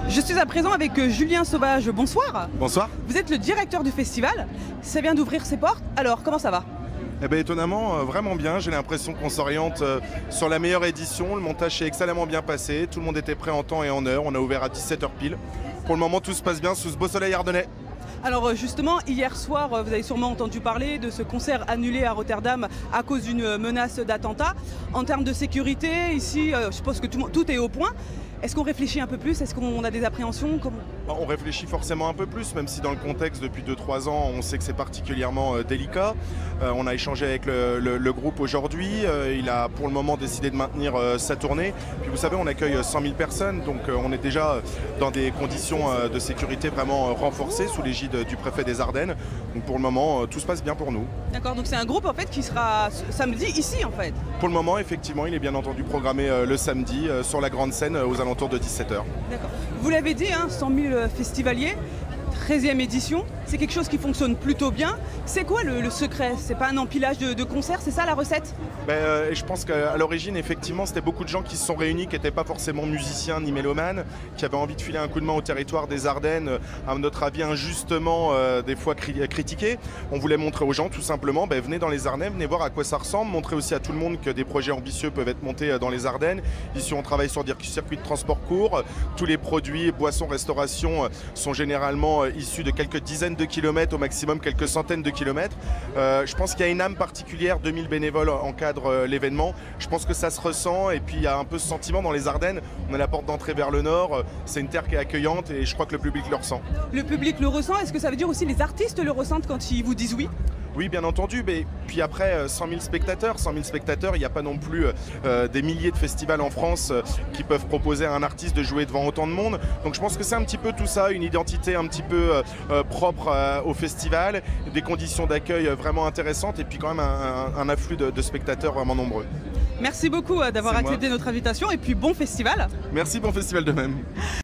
Je suis à présent avec Julien Sauvage. Bonsoir. Bonsoir. Vous êtes le directeur du festival. Ça vient d'ouvrir ses portes. Alors, comment ça va? Eh bien, étonnamment, vraiment bien. J'ai l'impression qu'on s'oriente sur la meilleure édition. Le montage s'est excellemment bien passé. Tout le monde était prêt en temps et en heure. On a ouvert à 17h pile. Pour le moment, tout se passe bien sous ce beau soleil ardennais. Alors justement, hier soir, vous avez sûrement entendu parler de ce concert annulé à Rotterdam à cause d'une menace d'attentat. En termes de sécurité, ici, je pense que tout est au point. Est-ce qu'on réfléchit un peu plus? Est-ce qu'on a des appréhensions? On réfléchit forcément un peu plus, même si dans le contexte, depuis 2-3 ans, on sait que c'est particulièrement délicat. On a échangé avec le groupe aujourd'hui. Il a pour le moment décidé de maintenir sa tournée. Puis vous savez, on accueille 100 000 personnes, donc on est déjà dans des conditions de sécurité vraiment renforcées sous l'égide du préfet des Ardennes. Donc pour le moment, tout se passe bien pour nous. D'accord, donc c'est un groupe en fait qui sera samedi ici en fait. Pour le moment, effectivement, il est bien entendu programmé le samedi sur la grande scène aux alentours de 17h. D'accord. Vous l'avez dit, 100 000 festivaliers, 13e édition, c'est quelque chose qui fonctionne plutôt bien. C'est quoi le secret? C'est pas un empilage de concerts, c'est ça la recette? Je pense qu'à l'origine, effectivement, c'était beaucoup de gens qui se sont réunis, qui n'étaient pas forcément musiciens ni mélomanes, qui avaient envie de filer un coup de main au territoire des Ardennes, à notre avis injustement des fois critiqué. On voulait montrer aux gens tout simplement, venez dans les Ardennes, venez voir à quoi ça ressemble, montrer aussi à tout le monde que des projets ambitieux peuvent être montés dans les Ardennes. Ici, on travaille sur des circuits de transport court. Tous les produits, boissons, restauration sont généralement issus de quelques dizaines de kilomètres, au maximum quelques centaines de kilomètres. Je pense qu'il y a une âme particulière, 2000 bénévoles encadrent l'événement. Je pense que ça se ressent et puis il y a un peu ce sentiment dans les Ardennes. On a la porte d'entrée vers le nord, c'est une terre qui est accueillante et je crois que le public le ressent. Le public le ressent, est-ce que ça veut dire aussi les artistes le ressentent quand ils vous disent oui? Oui, bien entendu, mais puis après 100 000 spectateurs, il n'y a pas non plus des milliers de festivals en France qui peuvent proposer à un artiste de jouer devant autant de monde. Donc je pense que c'est un petit peu tout ça, une identité un petit peu propre au festival, des conditions d'accueil vraiment intéressantes et puis quand même un afflux de spectateurs vraiment nombreux. Merci beaucoup d'avoir accepté notre invitation et puis bon festival. Merci, bon festival de même.